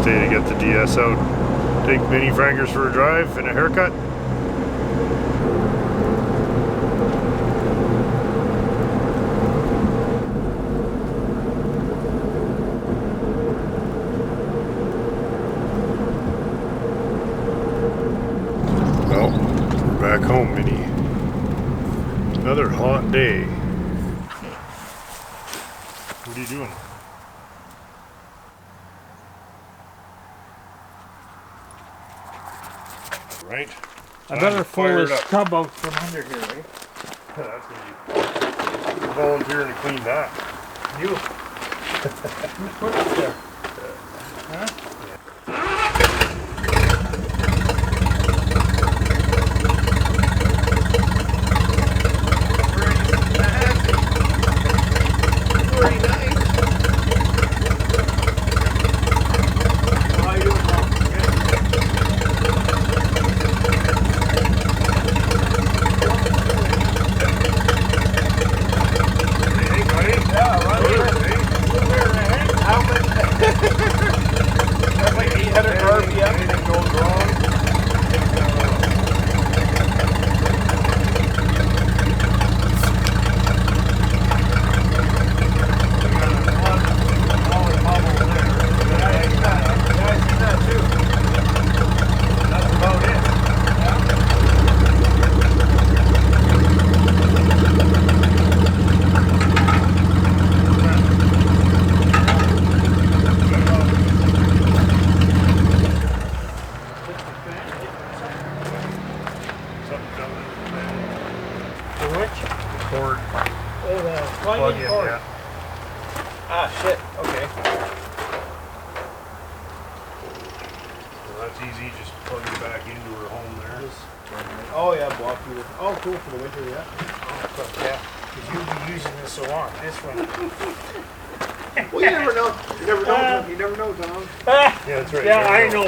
day to get the DS out. Take Mini Frankers for a drive and a haircut. Well, we're back home, Mini. Another hot day. What are you doing? Right? I better pull this tub out from under here, right? That's gonna be volunteering to clean that. You. You put it there. Huh? Plug in, yeah. Ah, shit. Okay. So that's easy. Just plug it back into her home there. Oh, yeah, block you. Oh, cool for the winter, yeah. Oh, yeah. Because you'll be using this so long. This one. Well, you never know. You never know. You never know, Tom. Yeah, that's right. Yeah, I know.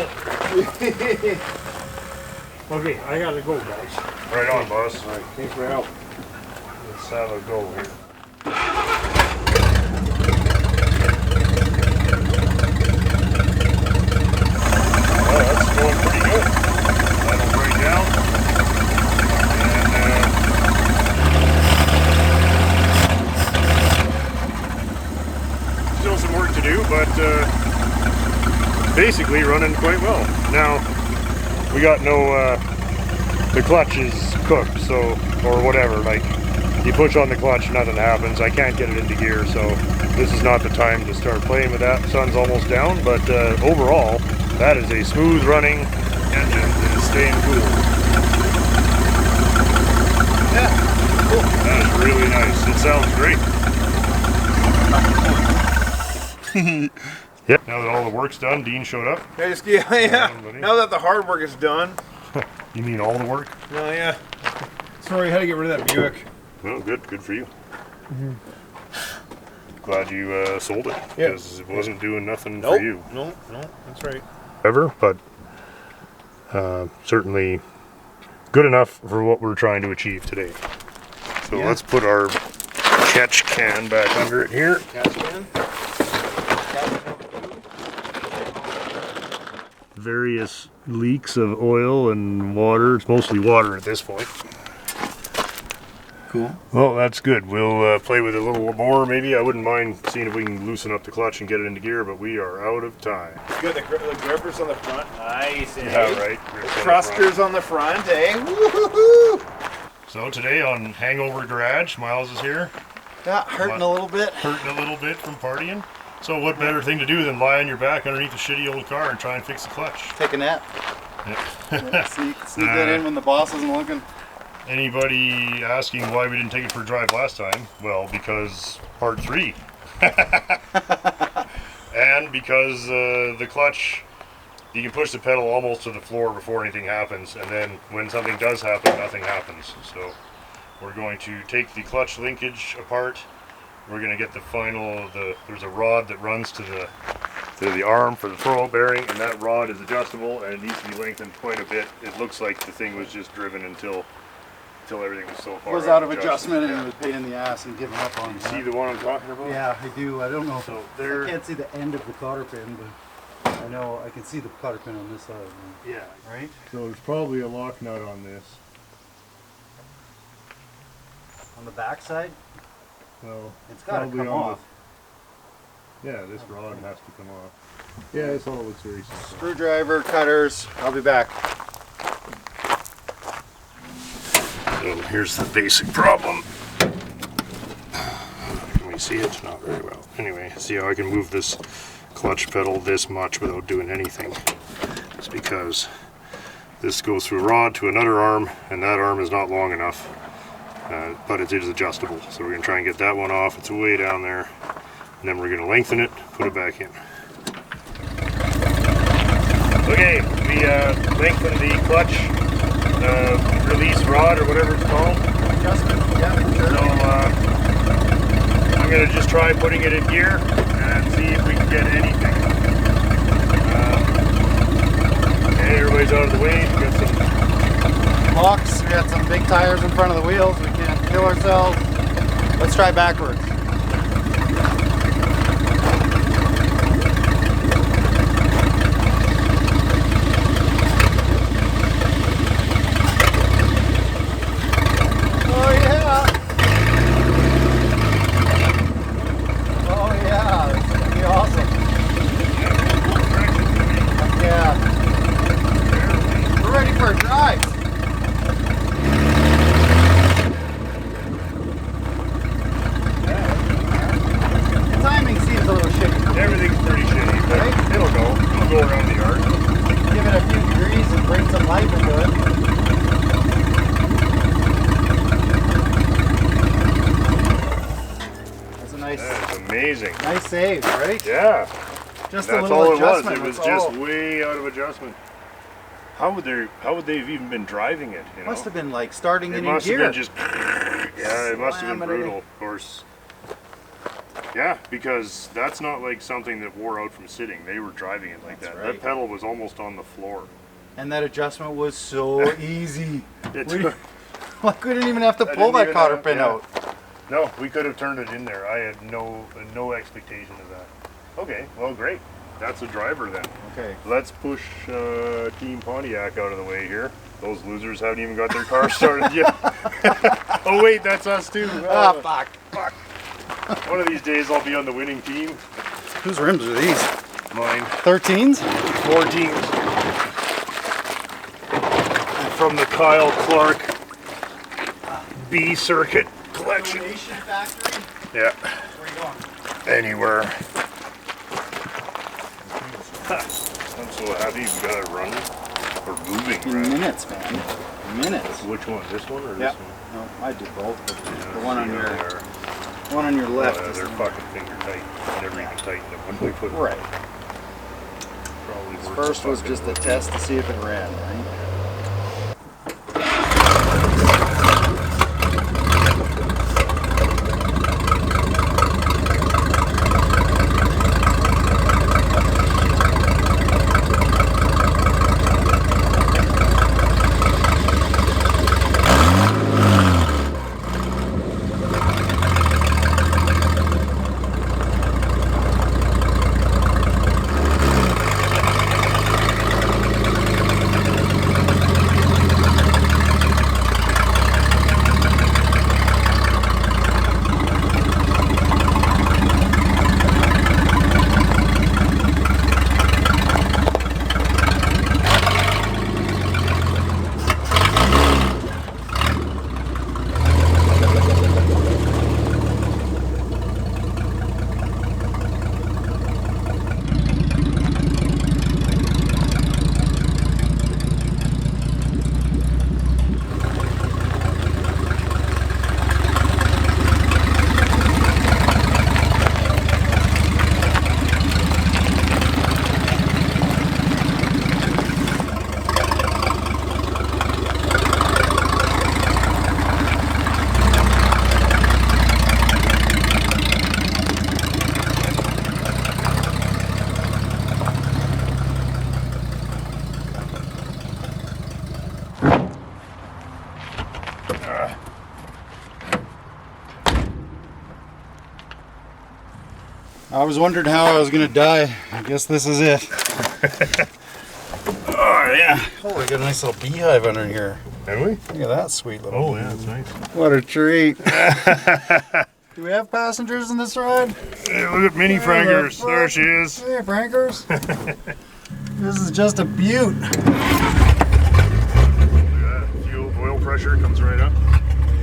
Okay, I gotta go, guys. Right on, boss. All right, thanks for your help. Let's have a go here. Oh, that's going pretty good. That'll break down. And still some work to do, but basically running quite well. Now, we got no, the clutch is cooked, so, or whatever, like, you push on the clutch, nothing happens. I can't get it into gear, so this is not the time to start playing with that. Sun's almost down, but overall, that is a smooth running engine that is staying cool. Yeah, cool. That is really nice. It sounds great. Yep. Now that all the work's done, Dean showed up. Yeah. Now that the hard work is done. You mean all the work? Oh, yeah. Sorry, I had to get rid of that Buick. Oh, good for you. Glad you sold it, because it wasn't doing nothing for you. No, that's right. Ever, but certainly good enough for what we're trying to achieve today. So let's put our catch can back under it here. Catch can. Various leaks of oil and water. It's mostly water at this point. Cool. Well, that's good. We'll play with it a little more maybe. I wouldn't mind seeing if we can loosen up the clutch and get it into gear, but we are out of time. You got the grippers on the front. Nice, eh? Yeah, right. Thrusters on the front, eh? Woo-hoo-hoo! So today on Hangover Garage, Miles is here. Yeah, hurting a little bit. Hurting a little bit from partying. So what better thing to do than lie on your back underneath a shitty old car and try and fix the clutch? Take a nap. Yeah. Sneak that in when the boss isn't looking. Anybody asking why we didn't take it for a drive last time? Well, because part 3. And because the clutch, you can push the pedal almost to the floor before anything happens, and then when something does happen, nothing happens. So we're going to take the clutch linkage apart. We're going to get the final, there's a rod that runs to the arm for the throw bearing, and that rod is adjustable and it needs to be lengthened quite a bit. It looks like the thing was just driven until everything was so far was out of adjustment and it was a pain in the ass and giving up on it. See the one I'm talking about? Yeah, I do. I don't know. So I can't see the end of the cotter pin, but I know, I can see the cotter pin on this side. Yeah. Right? So there's probably a lock nut on this. On the back side, Well, it's got to probably come on off. Yeah, this rod has to come off. Yeah, this all looks very simple. Screwdriver, cutters. I'll be back. So here's the basic problem. Can we see it? Not very well. Anyway, see how I can move this clutch pedal this much without doing anything? It's because this goes through a rod to another arm, and that arm is not long enough. But it is adjustable, so we're going to try and get that one off. It's way down there, and then we're going to lengthen it, put it back in. Okay, we lengthened the clutch release rod or whatever it's called. Adjustment. Yeah, sure. So I'm going to just try putting it in gear and see if we can get anything. Okay, everybody's out of the way. We got some Locks. We got some big tires in front of the wheels. We can't kill ourselves. Let's try backwards. Oh yeah! Oh yeah! This is gonna be awesome. Yeah. We're ready for a drive. The timing seems a little shitty. everything's pretty shitty, but Right? it'll go. It'll go around the yard. Give it a few degrees and bring some life into it. That's a That's amazing. nice save, right? Yeah. Just That's a little all it was. adjustment. It was that's just all. way out of adjustment. How would they have even been driving it? You know? Must have been like starting It it in must have gear. been just. Yeah, it must have been Slamming it in. brutal, of course. Yeah, because that's not like something that wore out from sitting. They were driving it like That's that. right. That pedal was almost on the floor. And that adjustment was so easy. It We- took- Like we didn't even have to I pull didn't that even cotter have- pin yeah. out. No, we could have turned it in there. I had no expectation of that. Okay, well, great. That's a driver then. Okay. Let's push Team Pontiac out of the way here. Those losers haven't even got their car started yet. Oh wait, that's us too. Ah, fuck. Fuck. One of these days I'll be on the winning team. Whose rims are these? Mine. 13s? 14s. And from the Kyle Clark B Circuit collection. Factory? Yeah, Where are you going? anywhere. I'm so happy we got it running or moving, In right? minutes, man. Minutes. Which one? This one or Yeah. this one? No, I did both. But Yeah, the one on see your how they are. one on your left. Oh, is they're the- fucking finger tight. Never even tightened them when we put them. Right. Probably worth First the was fucking just a work. test to see if it ran, right? I was wondering how I was gonna die. I guess this is it. Oh yeah. Oh, we got a nice little beehive under here. Have we? Look at that sweet little. Oh yeah, that's nice. What a treat. Do we have passengers in this ride? Hey, look at Minnie Frankers. There she is. Hey, Frankers. This is just a beaut. Look at that. Fuel oil pressure comes right up.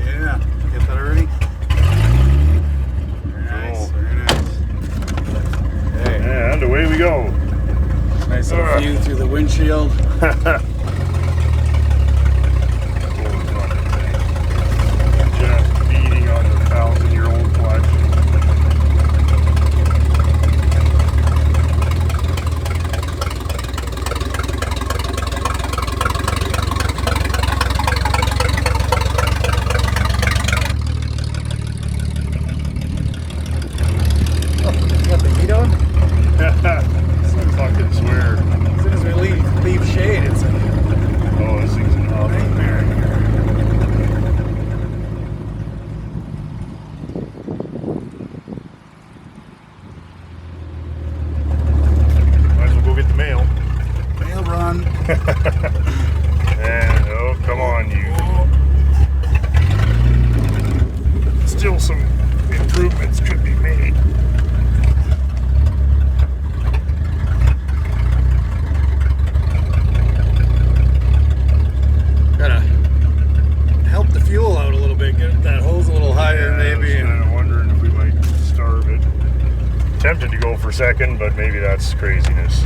Yeah. Get that already? Very nice. Cool. Very nice. Hey. And away we go. Nice little view through the windshield. Just beating on the 1,000-year-old clutch. You got the heat on? Fucking swear. As soon as we leave shade, it's like Oh, this thing's an nightmare here. Might as well go get the mail. Mail run. And oh, come on, you. Still some improvements could be made. Gotta help the fuel out a little bit, get that hose a little higher maybe. I was kind of wondering if we might starve it. Tempted to go for second, but maybe that's craziness.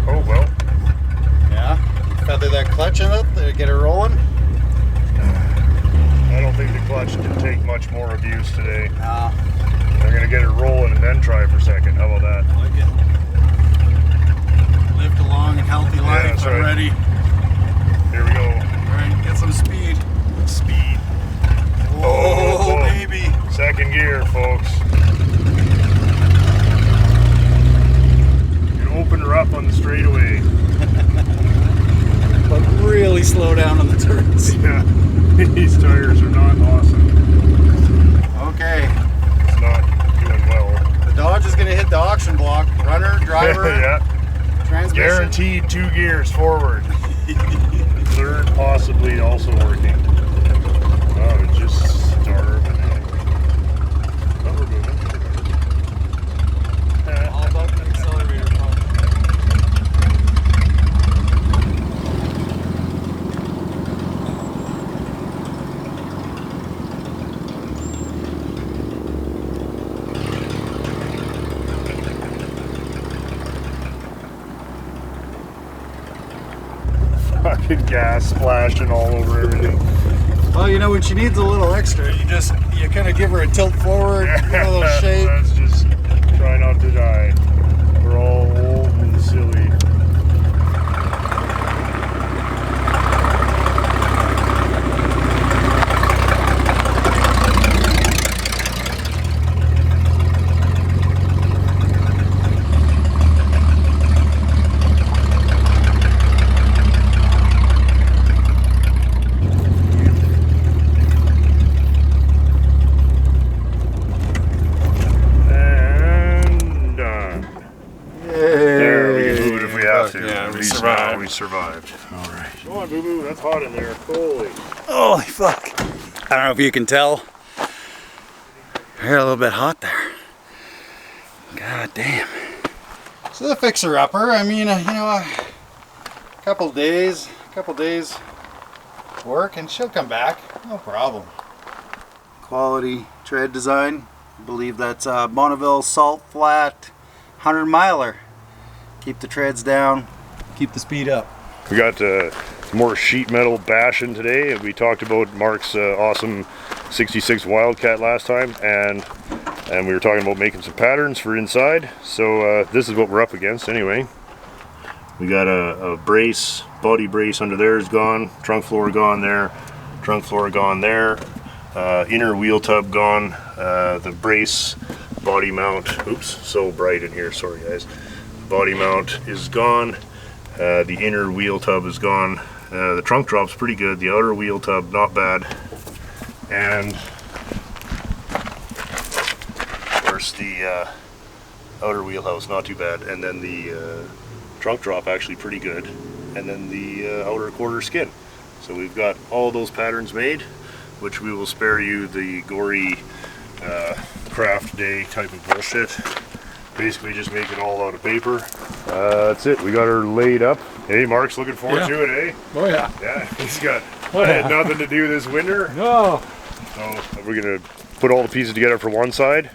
Oh well. Yeah. Feather that clutch in it to get it rolling. I don't think the clutch can take much more abuse today. No. They're gonna get it rolling and then try for second. How about that? I like it. Lived a long and healthy life. that's I'm right. ready. Here we go. Alright, get some speed. Speed. Oh, whoa. baby. Second gear, folks. You open her up on the straightaway. But really slow down on the turns. Yeah, these tires are not awesome. Okay. It's not doing well. The Dodge is going to hit the auction block. Runner, driver, Yeah, transmission. guaranteed 2 gears forward. Third possibly also working. Oh, it just starved. But we're moving. All about the accelerator pump. Fucking gas splashing all over everything. Well, you know, when she needs a little extra, you kind of give her a tilt forward, give her a little shake. Let's just try not to die. We're all old and silly. And done. There, we can move it if we have to. Yeah, At we least survived. now we survived. All right. Come on, boo boo. That's hot in there. Holy. Holy fuck. I don't know if you can tell. You're a little bit hot there. God damn. So the fixer-upper, I mean, a couple days work and she'll come back. No problem. Quality tread design. I believe that's Bonneville Salt Flat 100 miler. Keep the treads down, keep the speed up. We got more sheet metal bashing today. We talked about Marc's awesome 66 Wildcat last time, and we were talking about making some patterns for inside. So this is what we're up against anyway. We got a brace, body brace under there is gone, trunk floor gone there, trunk floor gone there, inner wheel tub gone, the brace body mount, oops, so bright in here, sorry guys. Body mount is gone, the inner wheel tub is gone, the trunk drop's pretty good, the outer wheel tub not bad, and where's the outer wheelhouse, not too bad, and then the trunk drop actually pretty good, and then the outer quarter skin. So we've got all those patterns made, which we will spare you the gory craft day type of bullshit. Basically just make it all out of paper. That's it, we got her laid up. Hey, Mark's looking forward to it, eh? Oh yeah. Yeah, he's got had nothing to do this winter. No. So we're gonna put all the pieces together for one side,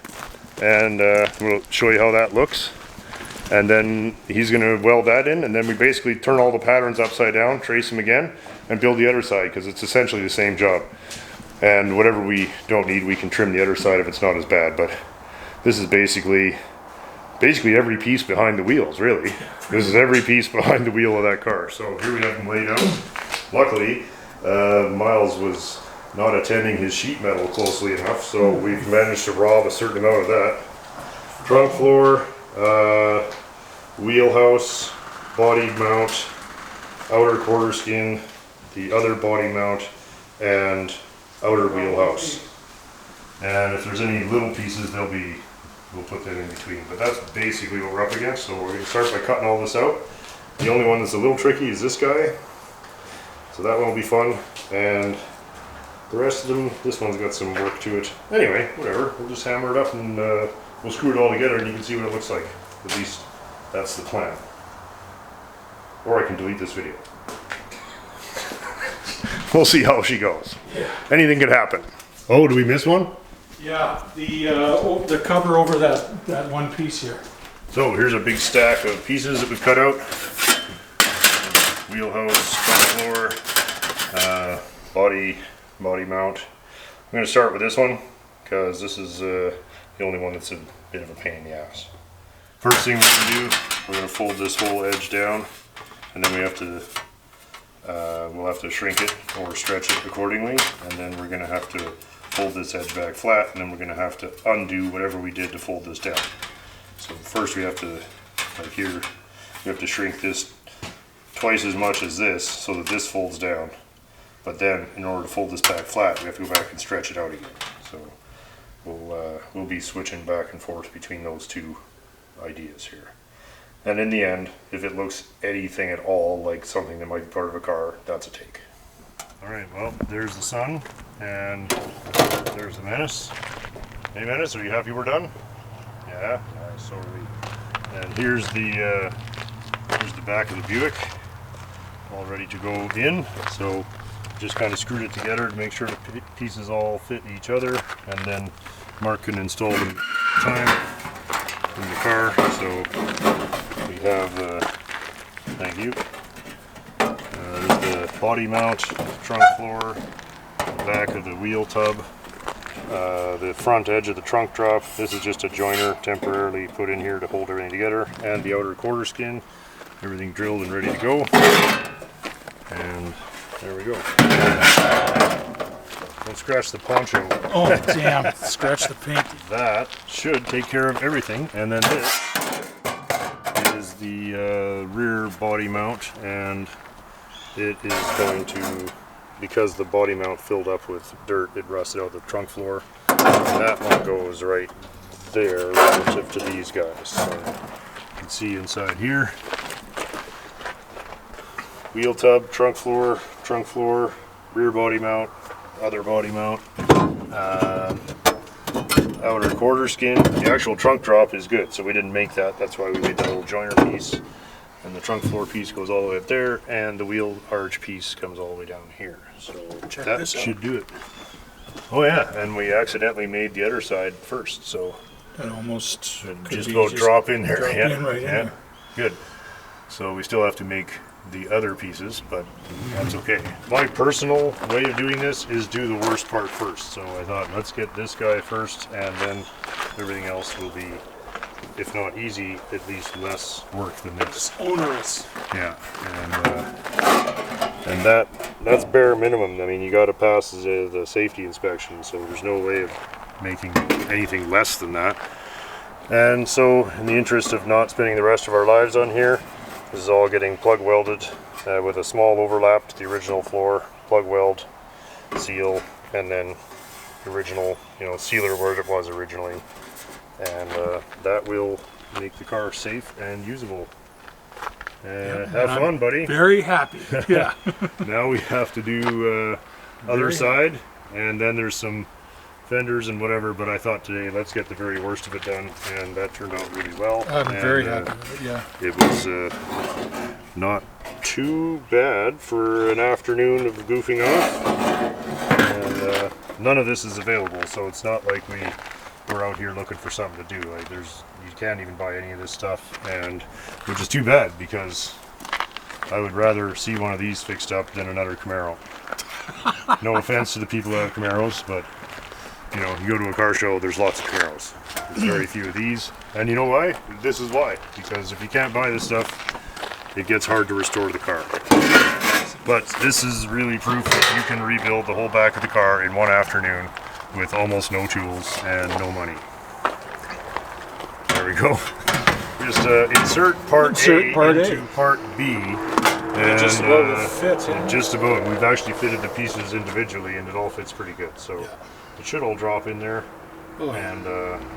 and we'll show you how that looks. And then he's gonna weld that in, and then we basically turn all the patterns upside down, trace them again, and build the other side, because it's essentially the same job. And whatever we don't need, we can trim the other side if it's not as bad. But this is basically every piece behind the wheels, really. This is every piece behind the wheel of that car. So here we have them laid out. Luckily, Miles was not attending his sheet metal closely enough, so we've managed to rob a certain amount of that. Trunk floor, wheelhouse, body mount, outer quarter skin, the other body mount, and outer wheelhouse. And if there's any little pieces, we'll put that in between. But that's basically what we're up against. So we're going to start by cutting all this out. The only one that's a little tricky is this guy. So that one will be fun. And the rest of them, this one's got some work to it. Anyway, whatever. We'll just hammer it up and we'll screw it all together and you can see what it looks like. At least that's the plan. Or I can delete this video. We'll see how she goes. Yeah. Anything could happen. Oh, did we miss one? Yeah, the cover over that one piece here. So here's a big stack of pieces that we've cut out. Wheelhouse, front floor, body mount. I'm going to start with this one because this is the only one that's a bit of a pain in the ass. First thing we're going to do, we're going to fold this whole edge down, and then we'll have to shrink it or stretch it accordingly, and then we're going to have to fold this edge back flat, and then we're going to have to undo whatever we did to fold this down. So first we have to, like here, we have to shrink this twice as much as this so that this folds down. But then in order to fold this back flat, we have to go back and stretch it out again. So we'll be switching back and forth between those two ideas here. And in the end, if it looks anything at all like something that might be part of a car, that's a take. Alright, well, there's the sun, and there's the Menace. Hey Menace, are you happy we're done? Yeah, nice, so are we. And here's the back of the Buick, all ready to go in. So just kind of screwed it together to make sure the pieces all fit each other, and then Mark can install them in time in the car. So we have, thank you. There's the body mount, trunk floor, the back of the wheel tub, the front edge of the trunk drop. This is just a joiner temporarily put in here to hold everything together, and the outer quarter skin. Everything drilled and ready to go. And there we go. Don't scratch the poncho. Oh damn! Scratch the paint. That should take care of everything. And then this is the rear body mount, and it is going to, because the body mount filled up with dirt, it rusted out the trunk floor. And that one goes right there relative to these guys. So you can see inside here. Wheel tub, trunk floor, rear body mount, other body mount, outer quarter skin. The actual trunk drop is good, so we didn't make that. That's why we made that little joiner piece. And the trunk floor piece goes all the way up there, and the wheel arch piece comes all the way down here. So that should do it. Oh yeah, and we accidentally made the other side first, so That almost just about drop in there. Drop in right in there. Good. So we still have to make the other pieces, but that's okay. My personal way of doing this is do the worst part first. So I thought, let's get this guy first, and then everything else will be, if not easy, at least less work than this. Onerous. Yeah, and that's bare minimum. I mean, you got to pass the safety inspection, so there's no way of making anything less than that. And so, in the interest of not spending the rest of our lives on here, this is all getting plug welded with a small overlap to the original floor, plug weld, seal, and then the original, sealer where it was originally. And that will make the car safe and usable. Have fun, buddy. Very happy. Yeah. Now we have to do other side, and then there's some fenders and whatever, but I thought today let's get the very worst of it done, and that turned out really well. I'm very happy with it, yeah. It was not too bad for an afternoon of goofing off, and none of this is available, so it's not like we're out here looking for something to do. Like you can't even buy any of this stuff, and which is too bad because I would rather see one of these fixed up than another Camaro. No offense to the people who have Camaros, but you know, you go to a car show, there's lots of Camaros. There's very few of these, and you know why? This is why. Because if you can't buy this stuff, it gets hard to restore the car. But this is really proof that you can rebuild the whole back of the car in one afternoon with almost no tools and no money. There we go. Just insert part A into part B. And Just about will fit. just about. We've actually fitted the pieces individually, and it all fits pretty good. So it should all drop in there and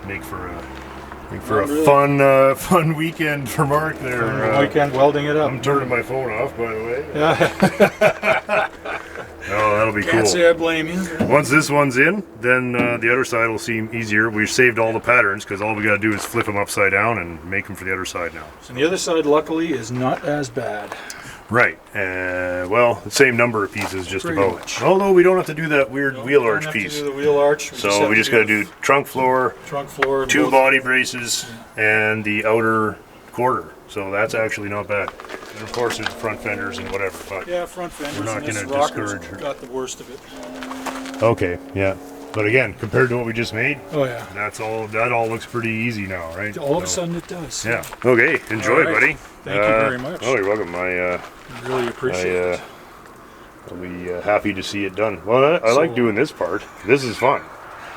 make for a fun weekend for Mark there. Weekend welding it up. I'm turning my phone off, by the way. Yeah. Oh, that'll be cool. Can't say I blame you. Once this one's in, then the other side will seem easier. We've saved all the patterns because all we got to do is flip them upside down and make them for the other side now. And the other side, luckily, is not as bad. Right. Well, the same number of pieces, just Pretty about. much. Although we don't have to do that weird wheel arch piece. Do the wheel arch. So we just got to do trunk floor, two body braces, and the outer quarter. So that's actually not bad. And of course, there's front fenders and whatever. But yeah, front fenders. we're not and this going to rocker's discourage her. got the worst of it. Okay, yeah. But again, compared to what we just made, Oh yeah. that all looks pretty easy now, right? All of a sudden it does. Yeah. Okay. Enjoy, All right. buddy. Thank you very much. Oh, you're welcome. Really appreciate it. I'll be happy to see it done. Well, I like doing this part. This is fun,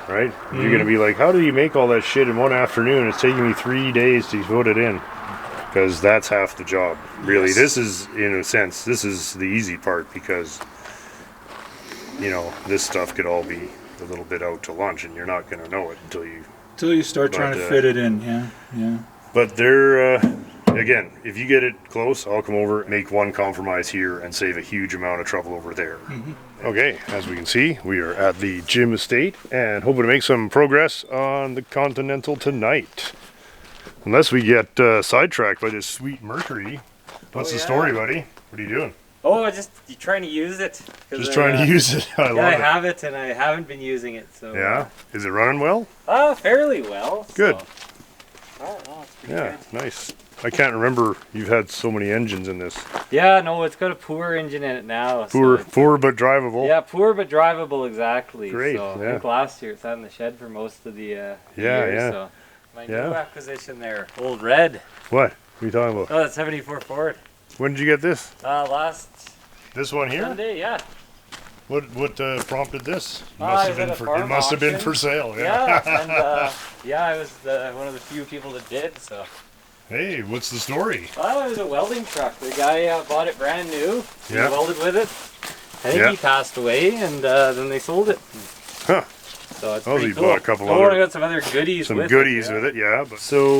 right? You're gonna be like, how do you make all that shit in one afternoon? It's taking me 3 days to put it in, because that's half the job. Really, Yes. this is, in a sense, this is the easy part because, you know, this stuff could all be a little bit out to lunch, and you're not gonna know it until you. Start trying to fit it in. Yeah. But they're, again, if you get it close, I'll come over, make one compromise here, and save a huge amount of trouble over there. Okay, as we can see, we are at the Gym Estate, and hoping to make some progress on the Continental tonight. Unless we get sidetracked by this sweet Mercury. What's the story, buddy? What are you doing? Oh, just trying to use it. Just trying to use it. I love I it. have it, and I haven't been using it. So Yeah? Is it running well? fairly well. Good. So. Oh, no, it's pretty Yeah, good. nice. I can't remember you've had so many engines in this. Yeah, no, it's got a poor engine in it now. Poor but drivable. Yeah, poor but drivable, exactly. Great, So I yeah. think last year it sat in the shed for most of the year. yeah. So my Yeah. new acquisition there, Old Red. What? What are you talking about? Oh, that's 74 Ford. When did you get this? Last This one here? Sunday, yeah. What prompted this? it was at a farm It must have been auction. for sale. Yeah, and I was one of the few people that did. So. Hey, what's the story? Well, it was a welding truck. The guy bought it brand new. He Yeah. welded with it. I think Yeah. he passed away, and then they sold it. Huh. So it's Oh, pretty you cool. bought a couple I other- got some other goodies. Some with goodies it, with it, yeah. But so,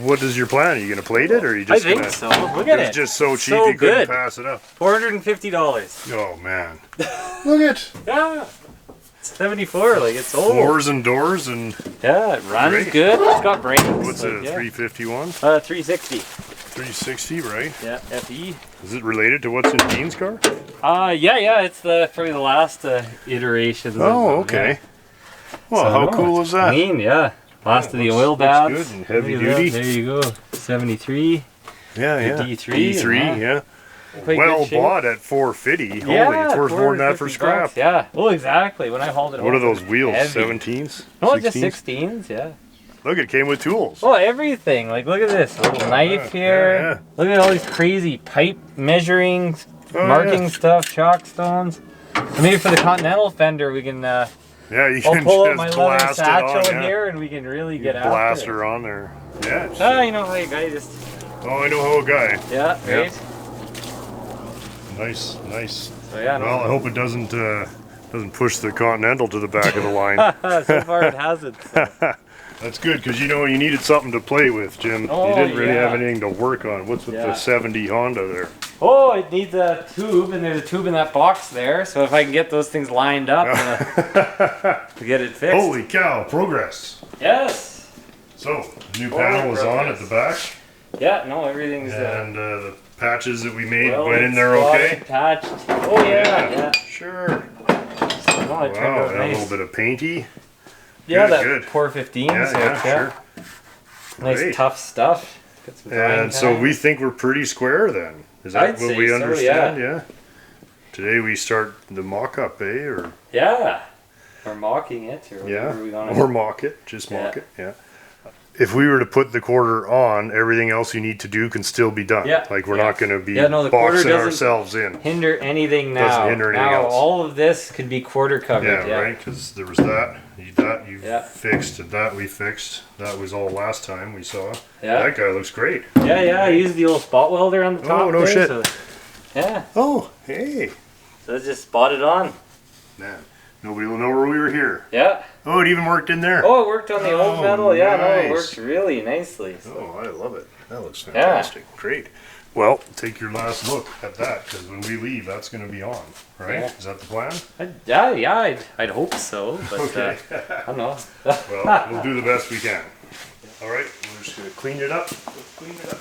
what is your plan? Are you gonna plate it, or are you I just think gonna? so. Look at it. It's just so cheap So you couldn't good. pass it up. $450. Oh man! Look at Yeah. It's 74. Like it's old. floors and doors and Yeah, it runs Great. good. It's got brakes. what's like, it? A yeah. 351, 360. 360, right? Yeah, FE. Is it related to what's in Dean's car? Yeah. It's probably the last iterations. Oh, of them, okay. yeah. Well, So, how no, cool it's is that? Clean, yeah. Last of the looks- oil looks baths. good and heavy Look at that. duty. There you go. 73. Yeah, The yeah. D3, D3, yeah. yeah. Quite Well good shape. bought at 450. Holy, Yeah, it's worth more than that for 450 scrap. bucks, yeah. Well, exactly. When I hauled it What are over, those wheels? heavy. 17s? No, just 16s? 16s, yeah. Look, it came with tools. Oh, everything. Like, look at this. A little knife yeah, here. yeah. Look at all these crazy pipe measuring, Oh, marking yeah. stuff, chalk stones. And maybe for the Continental fender, we can, Yeah, you I'll can pull out just my leather blast it satchel on, yeah. here and we can really get after Blast it. her on there. Yeah. You know, like, I just, Oh, I know how a guy. yeah, Yeah. right? Nice, nice. So, yeah, no. Well, I hope it doesn't push the Continental to the back of the line. So far it hasn't. So. That's good, because you know you needed something to play with, Jim. Oh, you didn't really yeah. have anything to work on. What's with Yeah. the 70 Honda there? Oh, it needs a tube, and there's a tube in that box there. So if I can get those things lined up to get it fixed. Holy cow, progress. Yes. So, new Holy panel is on progress. at the back, Yeah. No, everything's and the patches that we made well went in there spotted, okay? Attached. Oh yeah. Sure. No, it Wow, turned out and a nice. little bit of painty. Yeah, Good, that good. Core 15. Yeah, so yeah, it's, sure. nice Great. tough stuff. Got some drying And so time. we think we're pretty square then. Is that I'd what say we so, understand? Yeah. Today we start the mock-up, eh? Or Yeah. Or mocking it, or yeah, whatever we want or mock it. Just mock Yeah. it. Yeah. If we were to put the quarter on, everything else you need to do can still be done. Yeah, Like we're yeah. not going to be Yeah, no, the quarter boxing doesn't ourselves in. hinder anything now. Doesn't hinder anything now else. all of this could be quarter covered. Yeah, right. Because there was that you Yeah. fixed, and that we fixed. That was all last time we saw. Yeah. That guy looks great. Yeah. I used the old spot welder on the top. Oh, no there, shit. So, yeah. Oh, hey, So it's just spotted on. man. Nobody will know where we were here. Yeah. Oh, it even worked in there. Oh, it worked on the old Oh, metal. Yeah, no, it nice. worked really nicely. So. Oh, I love it. That looks fantastic. Great. Well, take your last look at that, because when we leave, that's going to be on, right? Yeah. Is that the plan? I'd hope so, but Okay. I don't know. Well, we'll do the best we can. All right, we're just going to clean it up. Let's clean it up.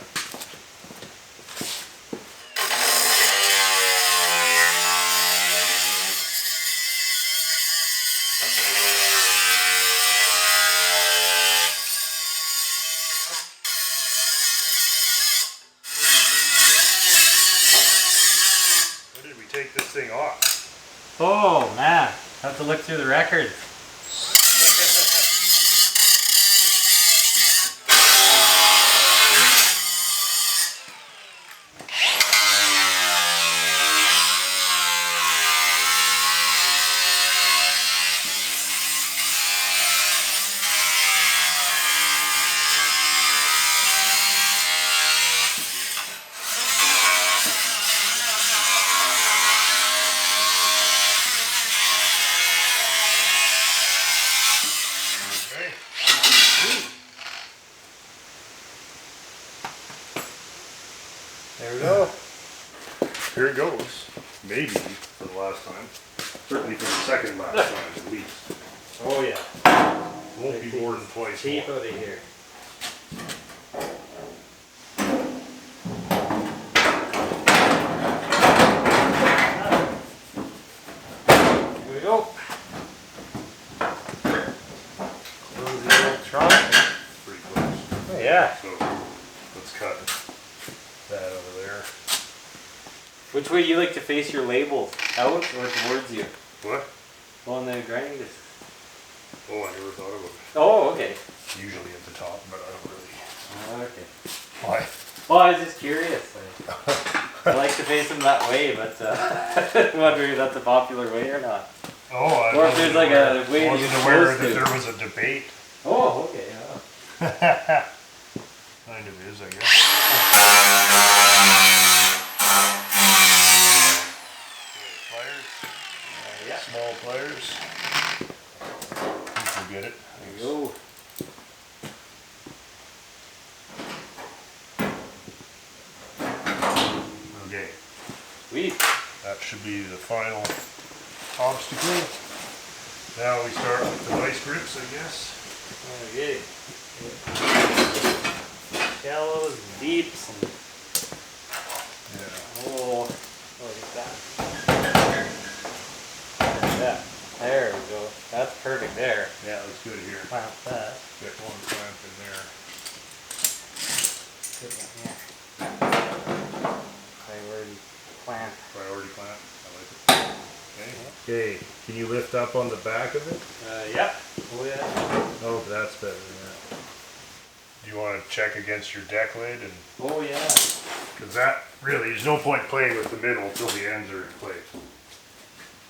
When did we take this thing off? Oh man, have to look through the records. Okay. There we go. Here it goes. Maybe for the last time. Certainly for the second last time at least. Oh yeah. Won't be more than twice Keep more. out of here. Here we go. Close the old trunk. Pretty close. Oh, yeah. So let's cut that over there. Which way do you like to face your labels? Out or towards you? What? On the grinding disc. Oh, I never thought of it. Oh, okay. Usually at the top, but I don't really. Okay. Why? Well, I was just curious. I like to face them that way, but I'm wondering if that's a popular way or not. Oh, I Or if there's like a way I that wasn't you're aware supposed that to. there was a debate. Oh, okay. Kind of is, I guess. Pliers, Yeah. small pliers. You get it. There you go. Okay, Sweet. that should be the final obstacle. Now we start with the vice grips, I guess. Okay. Shallows, deeps, and Yeah. oh, look at that. Look at that. There we go. That's perfect there. Yeah, that's good here. Clamp that. Get one clamp in there. Good one here. Priority clamp. Priority clamp. I like it. Okay. Okay. Can you lift up on the back of it? Yeah. Oh yeah. Oh, that's better than that. Do you want to check against your deck lid? And Oh yeah. because that really, there's no point playing with the middle until the ends are in place.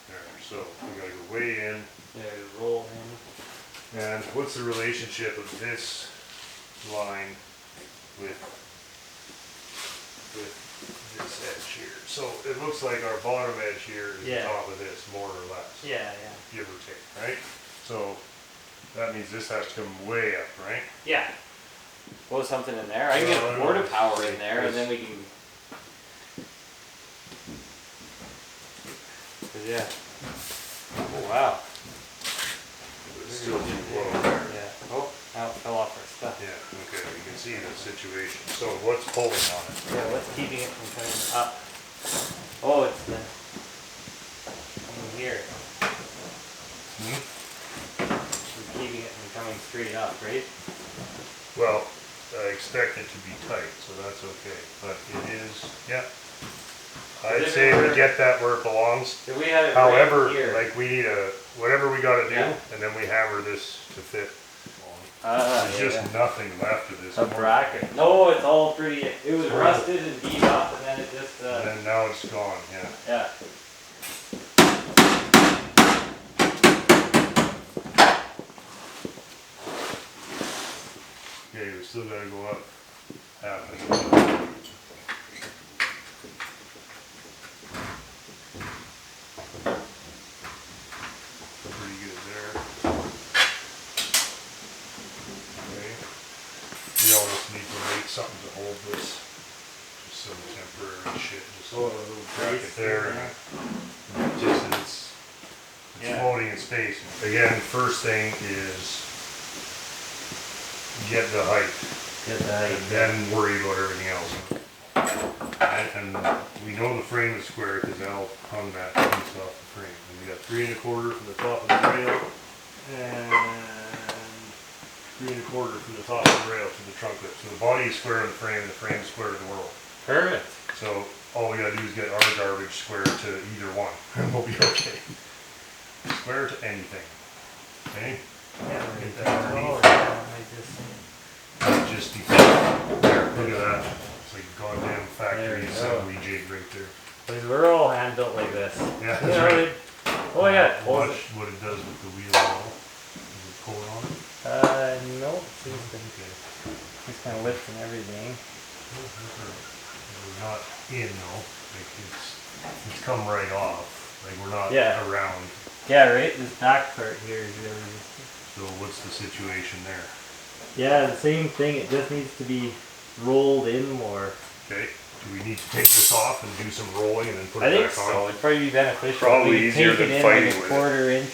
There. So we gotta go way in. Yeah, roll in. And what's the relationship of this line with this edge here? So it looks like our bottom edge here is Yeah. the top of this, more or less. Yeah, yeah. Give or take, right? So That means this has to come way up, right? Yeah. Blow something in there. I can get a porta power in there, and then we can. Yeah. Oh wow. It's still too low there. Yeah. Oh, now it fell off our stuff. Yeah, okay, you can see the situation. So what's pulling on it? Yeah, what's keeping it from coming up? Oh, it's the in here. It's keeping it from coming straight up, right? Well, I expect it to be tight, so that's okay. But it is, yeah. I'd say we get that where it belongs. So we had it However, right here. like we need whatever we gotta do, Yeah. and then we hammer this to fit. There's just yeah. nothing left of this. A bracket. No, it's all pretty. It was rusted and beat up, and then it just. And then now it's gone, yeah. Yeah. Okay, we still gotta go up half an inch. Pretty good there. Okay. We almost need to make something to hold this. Just some temporary shit. Just Oh, a little crack brace it there. there. And just it's Yeah. floating in space. Again, first thing is get the height. Get that. And then worry about everything else. And we know the frame is square because Al hung that piece off the frame. And we got 3 1/4 from the top of the rail and 3 1/4 from the top of the rail to the trunk lip. So the body is square on the frame and the frame is square to the world. Perfect. So all we gotta do is get our garbage square to either one and we'll be okay. Square to anything. Okay? Yeah, Get that underneath. I just. Just there, look at that. It's like a goddamn There factory you go. assembly jig right there. Because we're all hand built like this. Yeah, You that's know, right. Oh yeah. it pulls Watch it. what it does with the wheel now. Is it pulling on it? No. It's Okay. just kind of lifting everything. We're not in though. Like it's come right off. Like we're not Yeah. around. Yeah, right. This back part here is really. So what's the situation there? Yeah, the same thing. It just needs to be rolled in more. Okay. Do we need to take this off and do some rolling and then put I it think back so. on? It'd probably be beneficial. Probably We easier take than it in fighting like a with it. 1/4 inch.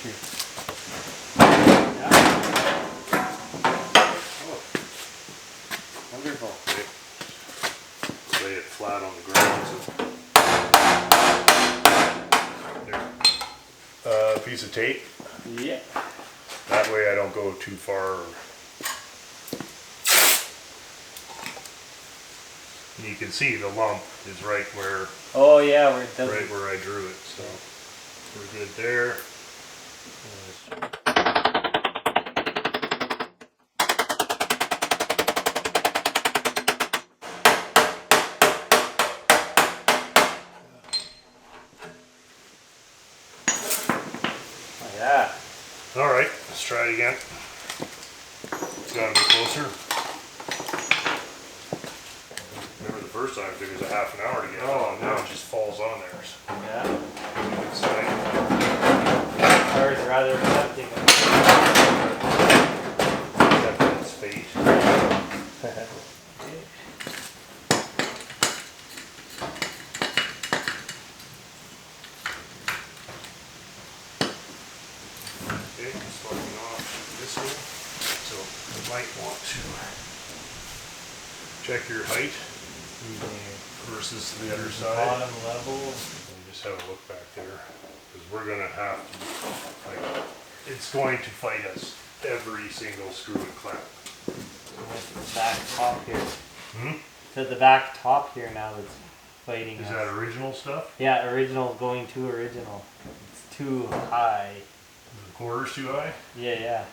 Wonderful. Okay. Lay it flat on the ground. There. Piece of tape. Yeah. That way I don't go too far. You can see the lump is right where Oh yeah, where it doesn't. right where I drew it. So we're good there. Oh, yeah. All right, let's try it again. Got to be closer. Remember the first time it took us a half an hour to get it on. Now it just falls on there. So Yeah. it's like, Ours rather accepting. accepting its fate. Okay, starting off this way. So you might want to check your height versus the other side. Bottom level. And just have a look back there, because we're gonna have to, like, it's going to fight us every single screw and clamp. The back top here. Hmm? It's at the back top here now that's fighting Is us. that original stuff? Yeah, original going to original. It's too high. The quarters too high? Yeah, yeah.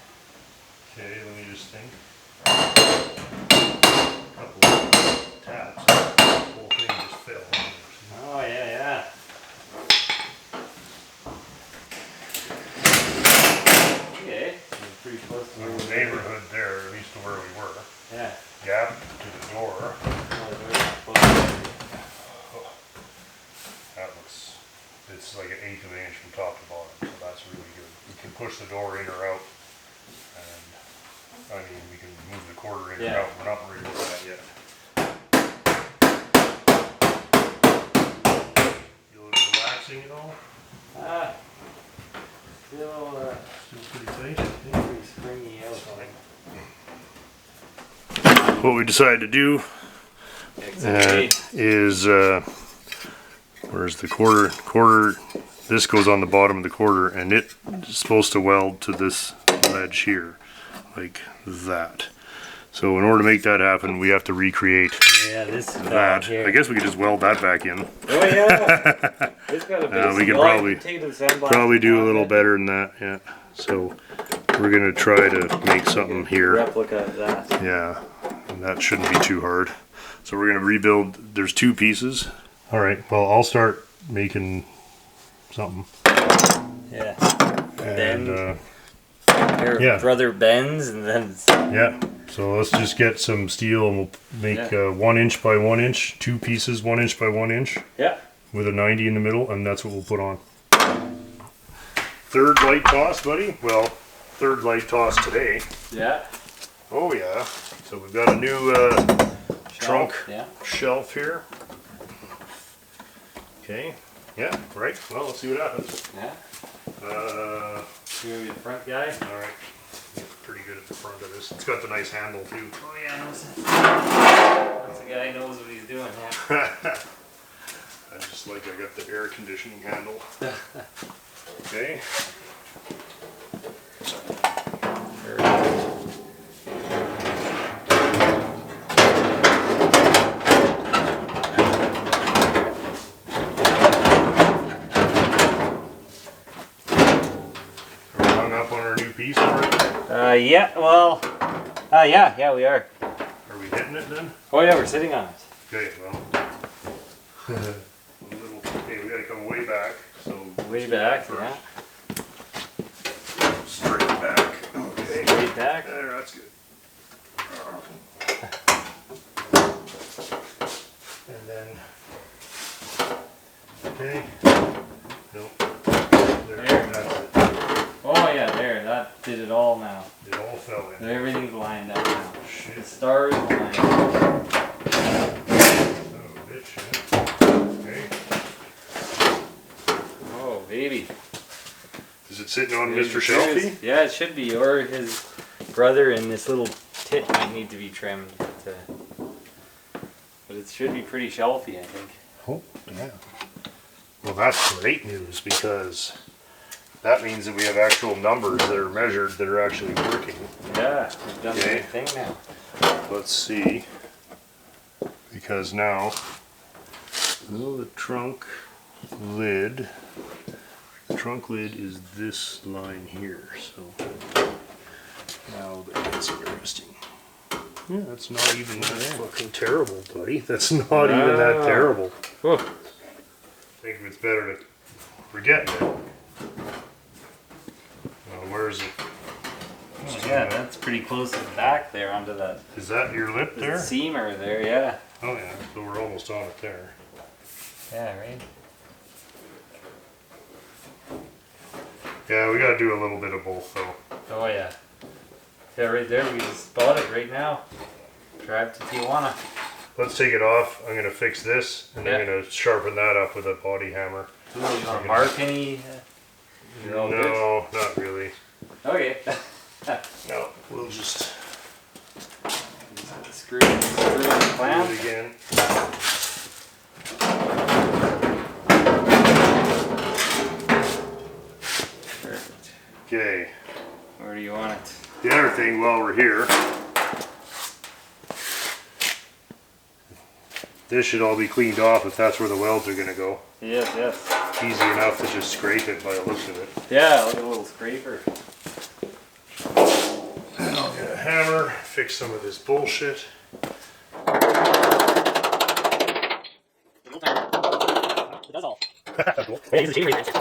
Okay, let me just think. Couple of taps, the whole thing just fell. Oh yeah, yeah. Okay. We're pretty close to In where the we were. neighborhood there, at least to where we were. Yeah. Gap to the door. Oh, the door's not closed. That looks, it's like an 1/8 of an inch from top to bottom, so that's really good. You can push the door in or out, and I mean, we can move the quarter in and Yeah. out. We're not worried about that yet. Feel it relaxing at all? Still Still pretty tight. pretty springy out. What we decided to do is, where's the quarter, this goes on the bottom of the quarter, and it's supposed to weld to this ledge here, like that. So in order to make that happen, we have to recreate Yeah, this that. I guess we could just weld that back in. Oh yeah. It's got a bit We can probably do a little better than that, yeah. So we're gonna try to make something here. Replica of that. Yeah, and that shouldn't be too hard. So we're gonna rebuild, there's two pieces. All right, well, I'll start making something. Yeah. And Your brother bends and then yeah, so let's just get some steel and we'll make 1 inch by 1 inch, two pieces 1 inch by 1 inch. Yeah. With a 90 in the middle, and that's what we'll put on. Third light toss, buddy. Well, third light toss today. Yeah. Oh yeah. So we've got a new trunk shelf here. Okay. Yeah. Right. Well, let's see what happens. Yeah. You gonna be the front guy? All right. Yeah, pretty good at the front of this. It's got the nice handle too. Oh yeah. That's the guy who knows what he's doing. Yeah. I just like I got the air conditioning handle. Okay. Hung up on our new piece already? Yeah, well, yeah, we are. Are we hitting it then? Oh yeah, we're sitting on it. Okay, well. Okay, we gotta come way back, so. Way back, yeah. Straight back. Okay. Straight back. There, that's good. And then. Okay. Nope. There, that's it. Oh yeah, there, that did it all now. It all fell in. Everything's lined up now. Shit. The stars lined up. Oh, bitch. Yeah. Okay. Oh, baby. Is it sitting on Baby, Mr. Shelfie? Yeah, it should be. Or his brother and this little tit might need to be trimmed. But it should be pretty shelfy, I think. Oh, yeah. Well, that's great news because that means that we have actual numbers that are measured that are actually working. Yeah, we've done the right thing now. Let's see. Because now, well, the trunk lid is this line here. So now that's interesting. Yeah, that's not even that fucking terrible, buddy. That's not even that terrible. Whoa. I think it's better to forget it. Where is it? Oh, yeah, that's pretty close to the back there onto that Is that your lip there? seamer there, yeah. Oh yeah, so we're almost on it there. Yeah, right. Yeah, we gotta do a little bit of both though. Oh yeah. Yeah, right there, we just bought it right now. Drive to Tijuana. Let's take it off. I'm gonna fix this and Yeah. I'm gonna sharpen that up with a body hammer. Ooh, you want to mark any? You're all good? No, not really. Okay. No, we'll just Screw in the do clamp. it again. Perfect. Okay. Where do you want it? The other thing while we're here, this should all be cleaned off if that's where the welds are gonna go. Yes, yes. It's easy enough to just scrape it by the looks of it. Yeah, like a little scraper. And I'll get a hammer, fix some of this bullshit. It does all. Hey, use the chain razor.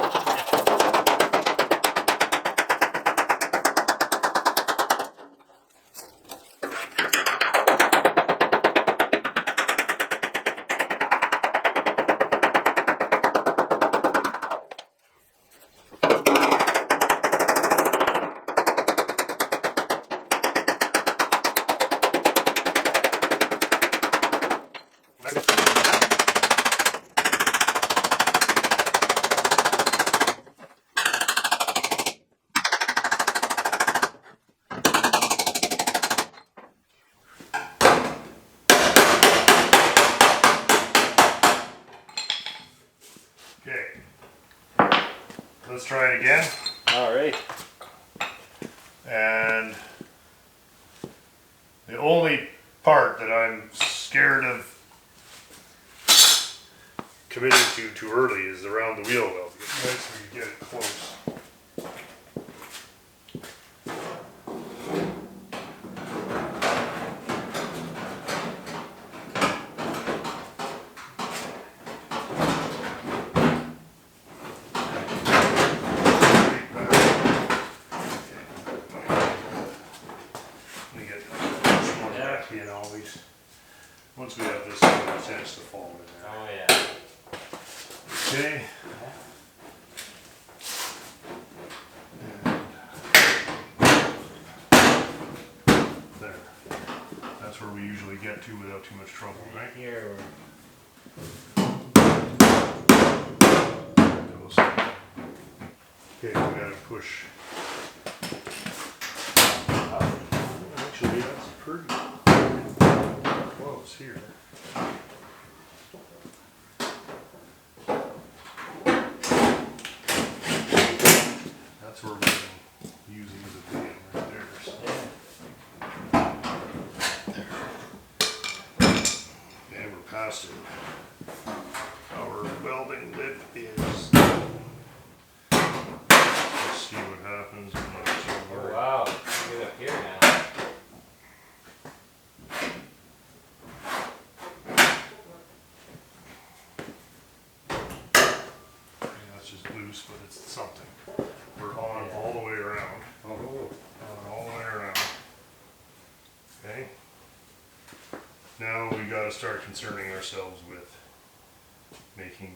Okay. Let's try it again. All right. And the only part that I'm scared of committing to too early is around the wheel well. Because once we get it close. Let me get this one back in always. Once we have this, it tends to fall in there. Oh yeah. Okay. There. That's where we usually get to without too much trouble, right? Here. Goes. Okay, we gotta push. Actually, that's pretty close here. That's where we've been using the dam right there. So. Okay, we're past it. Our welding bit is. Let's see what happens. I'm not Oh sure. wow. Get up here now. That's just loose, but it's something. We're on all the way around. Oh, On all the way around. Okay. Now we got to start concerning ourselves with making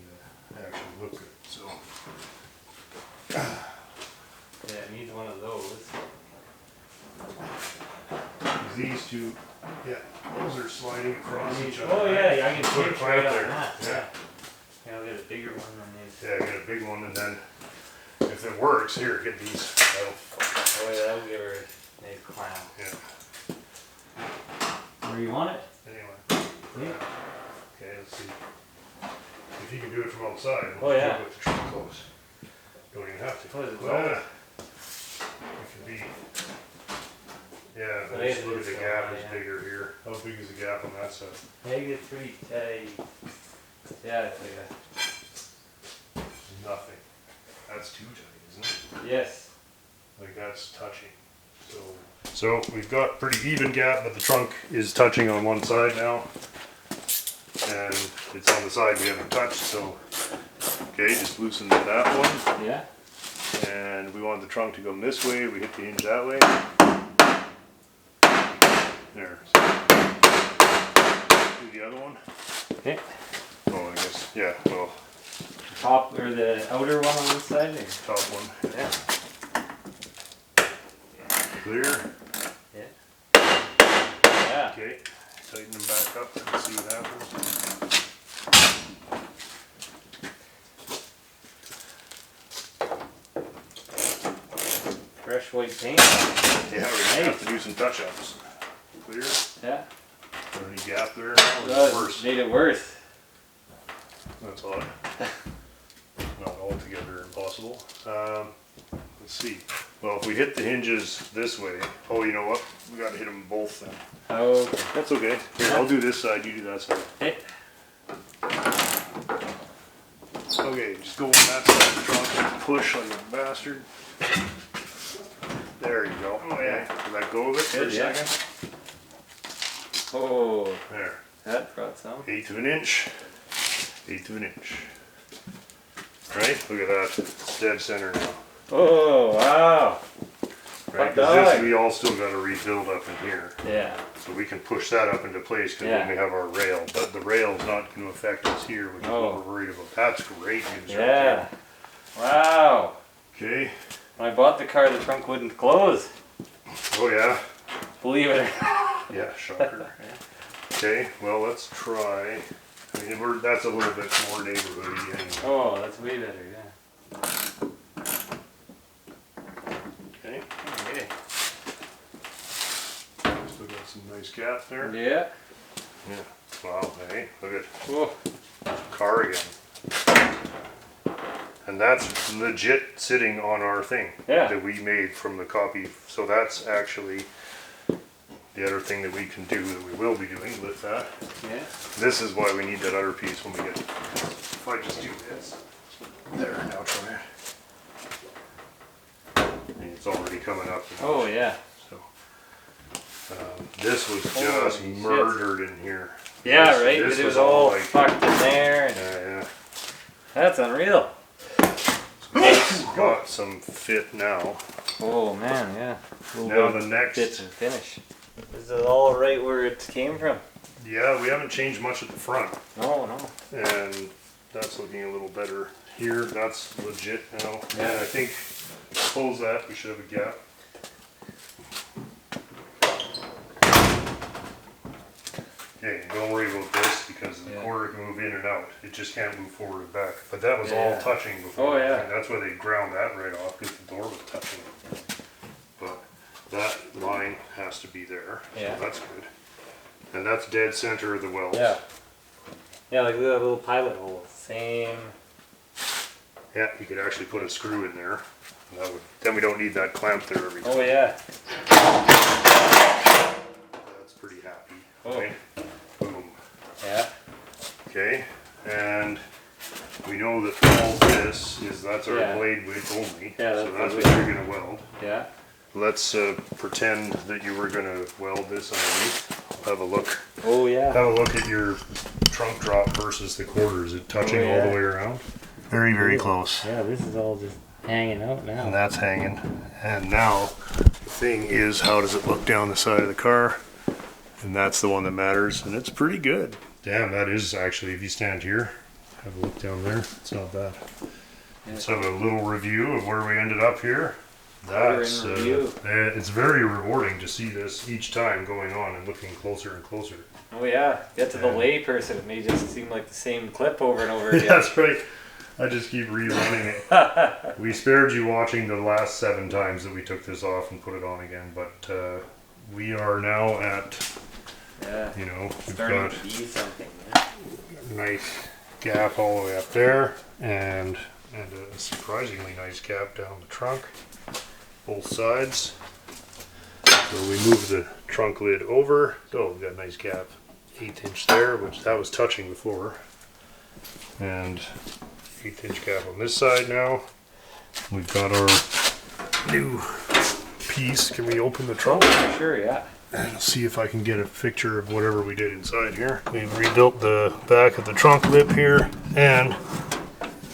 the actually look good. So. Yeah, it needs one of those. These two, yeah, those are sliding across each other. Oh yeah, I can Put a pinch clamp right on there. that. Yeah. Yeah, I'll get a bigger one than these. Yeah, get a big one, and then if it works, here, get these. Oh yeah, that'll give her a clown. Yeah. Where you want it? Anyway. Yeah. Okay, let's see. If you can do it from outside, Oh, yeah. with the trunk close. Don't even have to. Oh, is it Well, closed? it can be. Yeah, So but just it look at is the so gap high, is yeah. bigger here. How big is the gap on that side? Make it pretty tight. Yeah, it's like Nothing. That's too tight, isn't it? a, yes. Like that's touching. So we've got pretty even gap, but the trunk is touching on one side now. And it's on the side we haven't touched, so okay, just loosen that one. Yeah. And we want the trunk to go this way, we hit the hinge that way. There. So do the other one. Okay. Oh, I guess, yeah, well, Top or the outer one on this side? Or? top one. Yeah. Clear. Yeah. Yeah. Okay, tighten them back up and see what happens. Fresh white paint. Yeah, we're gonna have to do some touch-ups. Clear. Yeah. Is there any gap there? Or is it Good. worse? Made it worse. That's odd. Not altogether impossible. Let's see. Well, if we hit the hinges this way, oh, you know what? We gotta hit them both then. Okay. That's okay. Here, I'll do this side, you do that side. Hey. Okay, just go on that side of the trunk and push like a bastard. There you go. Oh yeah. Let go of it for a Good, yeah. second. Oh, There. that brought some. 1/8 of an inch. 1/8 of an inch. Right? Look at that. It's dead center now. Oh, wow. Right? Hot 'Cause this dog. we all still got to rebuild up in here. Yeah. So we can push that up into place because Yeah. then we have our rail. But the rail's not going to affect us here, which is Oh. what we're worried about. That's great news right Yeah. Wow. there. Okay. When I bought the car, the trunk wouldn't close. Oh yeah. Believe it or not. Yeah, shocker. Okay, well let's try. I mean, that's a little bit more neighborhoody anyway. Oh, that's way better, yeah. Okay. Okay. Still got some nice gap there. Yeah. Yeah. Wow, hey, look at Whoa. car again. And that's legit sitting on our thing Yeah. that we made from the copy. So that's actually the other thing that we can do, that we will be doing with that. Yeah. This is why we need that other piece when we get it. If I just do this. There, now try it. And it's already coming up. Oh yeah. So, this was Holy just shit. murdered in here. Yeah, This- right. this It was was all like- fucked in there. And Yeah, that's unreal. It's got some fit now. Oh man, yeah. Now the next, Bits and finish. This is all right where it came from. yeah, we haven't changed much at the front, No, no. and that's looking a little better here. That's legit now. Yeah. And I think, close that, we should have a gap. Okay, don't worry about this because the Yeah. quarter can move in and out. It just can't move forward and back. But that was Yeah. all touching before. Oh, yeah. And that's why they ground that right off, because the door was touching. But that line has to be there. Yeah. So that's good. And that's dead center of the welds. Yeah. Yeah, like look at that little pilot hole. Same. Yeah, you could actually put a screw in there. And that would, then we don't need that clamp there every time. Oh yeah. That's pretty happy. Oh. Right? Boom. Yeah. Okay, and we know that all this is, that's our Yeah. blade width only. Yeah, so that's that's the what width. you're gonna weld. Yeah. Let's pretend that you were gonna weld this underneath. Have a look. Oh yeah. Have a look at your trunk drop versus the quarter. Is it touching Oh, all the yeah. way around? Very, very close. Yeah, this is all just hanging out now. And that's hanging. And now the thing is, how does it look down the side of the car? And that's the one that matters. And it's pretty good. Damn, that is actually, if you stand here, have a look down there. It's not bad. Let's have a little review of where we ended up here. That's review. it's very rewarding to see this each time going on and looking closer and closer. Oh yeah. Get to the Yeah. lay person. It may just seem like the same clip over and over again. That's right. I just keep rerunning it. We spared you watching the last 7 times that we took this off and put it on again, but we are now at, Yeah. you know, we've Starting got to be something. Yeah. a nice gap all the way up there, and a surprisingly nice gap down the trunk, both sides. So we move the trunk lid over. So we've got a nice gap, 1/8 inch there, which that was touching before, and 1/8 inch gap on this side now. We've got our new piece. Can we open the trunk? For sure, yeah. And see if I can get a picture of whatever we did inside here. We've rebuilt the back of the trunk lip here, and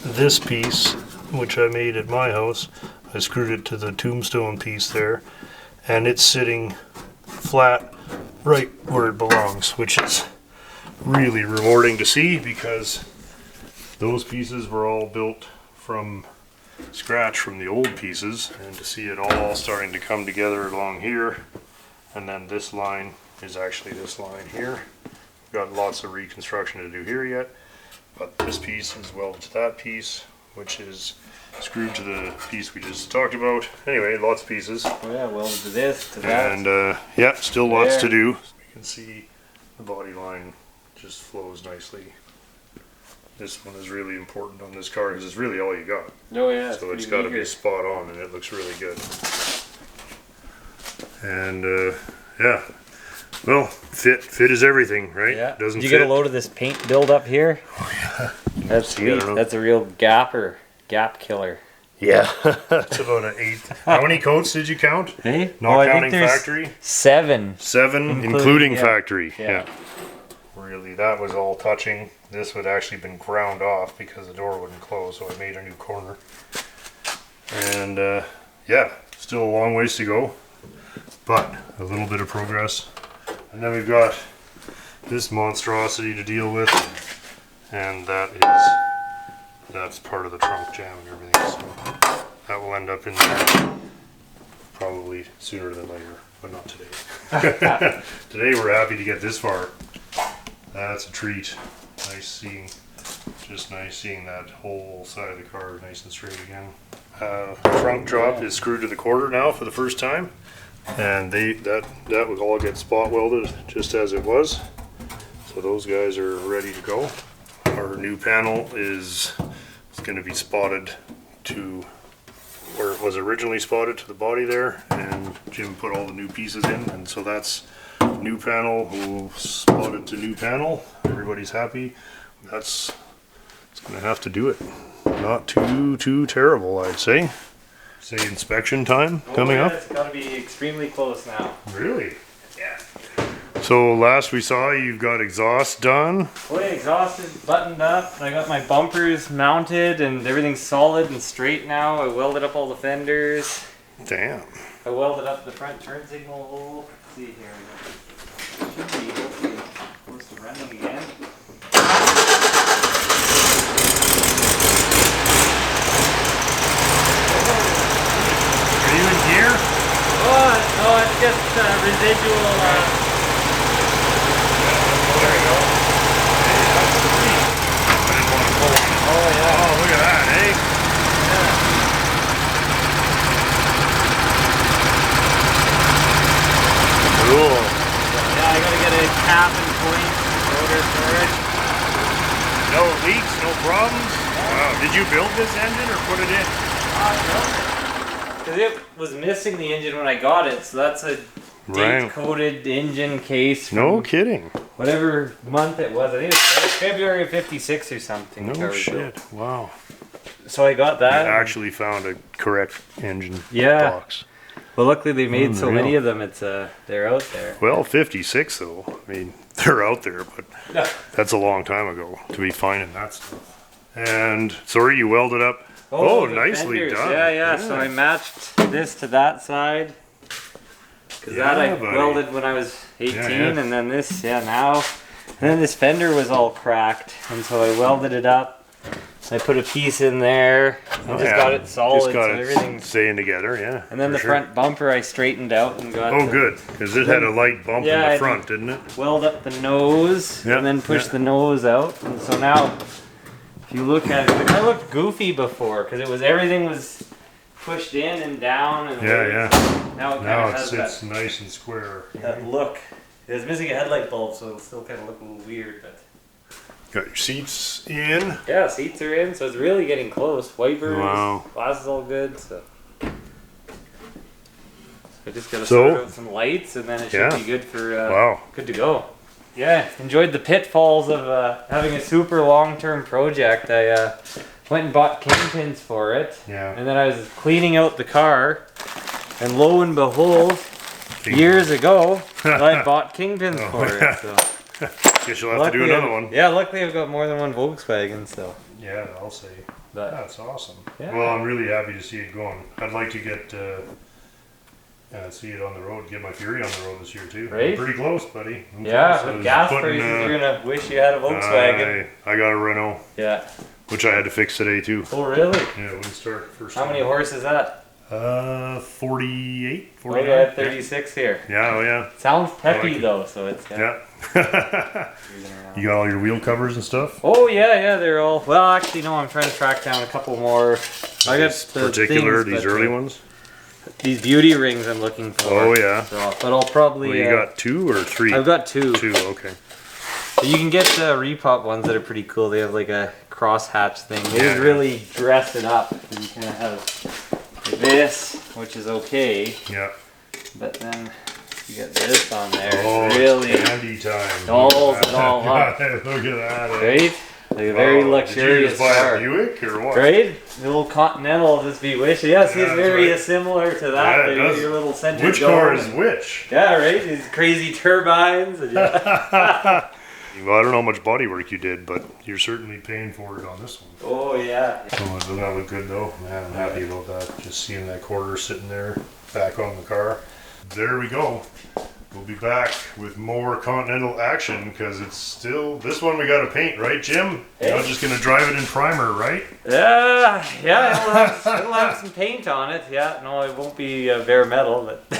this piece, which I made at my house, I screwed it to the tombstone piece there, and it's sitting flat right where it belongs, which is really rewarding to see because those pieces were all built from scratch from the old pieces, and to see it all starting to come together along here. And then this line is actually this line here. We've got lots of reconstruction to do here yet, but this piece is welded to that piece, which is screwed to the piece we just talked about. Anyway, lots of pieces. Oh yeah, welded to this, to that. And yeah, still lots There. to do. You can see the body line just flows nicely. This one is really important on this car because it's really all you got. Oh yeah. So it's pretty got to meager. be spot on, and it looks really good. And yeah, well, fit is everything, right? Yeah. Doesn't Did you fit. get a load of this paint build up here? That's see, I don't sweet. know. That's a real gap killer. Yeah, it's about an 1/8. How many coats did you count? Hey? Not counting factory. 7. 7, Including- including yeah. factory. Yeah. Yeah. Really, that was all touching. This would actually been ground off because the door wouldn't close, so I made a new corner. And yeah, still a long ways to go, but a little bit of progress. And then we've got this monstrosity to deal with, and that's part of the trunk jam and everything. So that will end up in there probably sooner than later, but not today. Today we're happy to get this far. That's a treat. Nice seeing, just nice seeing that whole side of the car nice and straight again. Trunk drop is screwed to the quarter now for the first time, and that would all get spot welded just as it was. So those guys are ready to go. Our new panel is going to be spotted to where it was originally spotted to the body there, and Jim put all the new pieces in, and so that's new panel spotted to new panel. Everybody's happy. It's going to have to do it. Not too terrible, I'd say. Say inspection time coming up. It's got to be extremely close now. Really? Yeah. So last we saw, you've got exhaust done. Well, the exhaust is buttoned up. I got my bumpers mounted and everything's solid and straight now. I welded up all the fenders. Damn. I welded up the front turn signal hole. Let's see here. Should be hopefully close to running again. Are you in gear? Oh, no, it's just residual. There you go. Hey, that's sweet. I didn't want to pull on it. Oh, yeah. Oh, look at that, eh? Cool. Yeah, I gotta get a cap and point rotor for it. No leaks, no problems? Wow. Did you build this engine or put it in? Because it was missing the engine when I got it, so that's a Right. date-coded engine case from No kidding. whatever month it was. I think it was February of '56 or something. the car No was built. shit. Wow. So I got that. You actually found a correct engine Yeah. box. Well, luckily they made so Unreal. many of them. It's they're out there. Well, 56 though. I mean, they're out there, but Yeah. that's a long time ago to be finding that stuff. And sorry, you welded up. Oh, the nicely fenders. done. Yeah. So I matched this to that side. Because that I Yeah, buddy. welded when I was 18, Yeah. and then this, now. And then this fender was all cracked, and so I welded it up. I put a piece in there, and Oh, just yeah. got it solid, Just got so it everything's... staying together, yeah. And then for the sure. front bumper I straightened out and got Oh, good, because it had a light bump Yeah, in I the front, didn't it? weld up the nose, Yeah, and then push yeah. the nose out. And so now, if you look at it, it kind of looked goofy before, because everything was pushed in and down. And Yeah. Now it kind Now of has it's nice and square. that look. It was missing a headlight bulb, so it'll still kind of look a little weird, but... Got your seats in. Yeah, seats are in, so it's really getting close. Wipers, Wow. glass is all good, so. I just gotta So- sort out some lights, and then it should Yeah. be good for Wow. good to go. Yeah, enjoyed the pitfalls of having a super long-term project. I went and bought kingpins for it, Yeah. and then I was cleaning out the car, and lo and behold, years ago, I bought kingpins Oh, for yeah. it. So. Guess you'll have to do another one. Yeah, luckily I've got more than one Volkswagen, so. Yeah, I'll say. But, That's awesome. Yeah. Well, I'm really happy to see it going. I'd like to get see it on the road. Get my Fury on the road this year too. Right? Pretty close, buddy. I'm yeah, close. I with was gas putting, prices, you're gonna wish you had a Volkswagen. I got a Renault, Yeah. which I had to fix today too. Oh, really? Yeah, it wouldn't start first. How many time. horses is that? 48, Oh, 49. yeah, 36 here. Yeah, oh yeah. Sounds peppy like it. though, so it's Yeah. cruising around. You got all your wheel covers and stuff? Oh yeah, they're all. Well, actually, no. I'm trying to track down a couple more. I got These the particular, things, these but, early ones? These beauty rings I'm looking for. Oh yeah. So, but I'll probably. Well, you got 2 or 3? I've got 2. 2, okay. You can get the repop ones that are pretty cool. They have like a crosshatch thing. They Yeah, just really dress it up. And you kind of have this, which is okay, Yeah. but then you get this on there. Oh, It's really it's candy time. dolls it all up. Look at that. eh? Right? Like a very Oh, luxurious did you just buy car. a Buick or what? Right? The little Continental just be wishing. Yes, Yeah, it's that's very right. similar to that. Yeah, it They does. get your little center Which dome car is and- which? Yeah, right? These crazy turbines. And yeah. Well, I don't know how much body work you did, but you're certainly paying for it on this one. Oh, yeah. Oh, doesn't that look good though? Man, I'm happy about that. Just seeing that quarter sitting there back on the car. There we go. We'll be back with more Continental action because it's still this one we got to paint, right, Jim? You're not just gonna drive it in primer, right? Yeah, it'll have some paint on it. Yeah, no, it won't be bare metal, but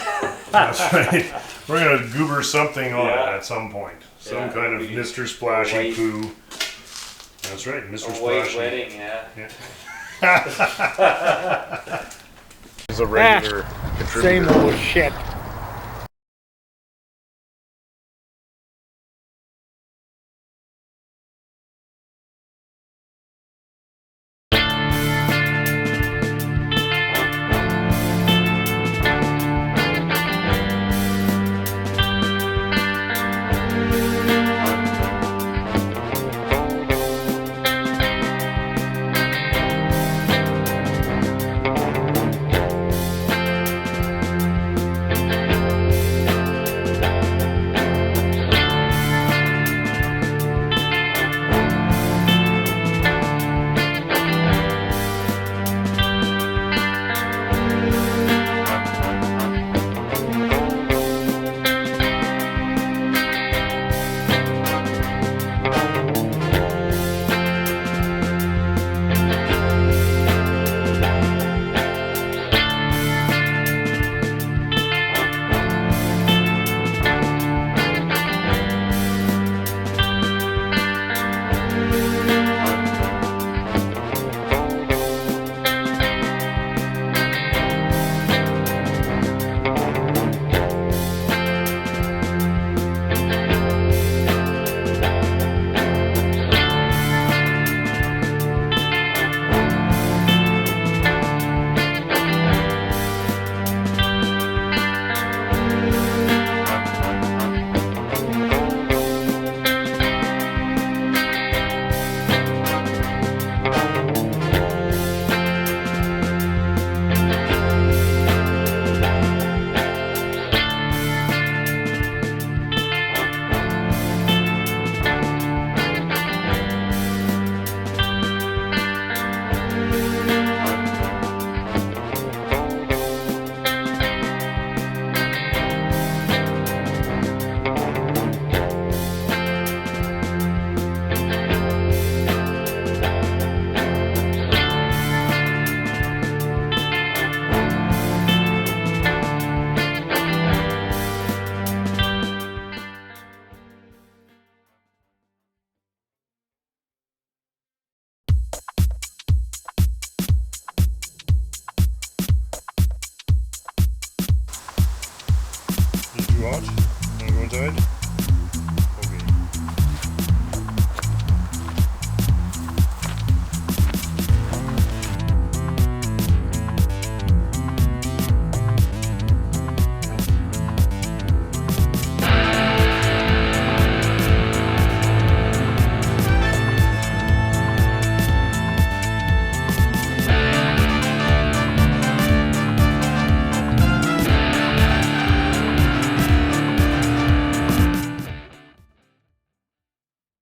That's right. We're gonna goober something on Yeah. it at some point. Some Yeah, kind of maybe Mr. Splashy white- poo. That's right, Mr. a white Splashy. wedding, yeah. He's a regular contributor. Same old shit. go out? Want to go inside?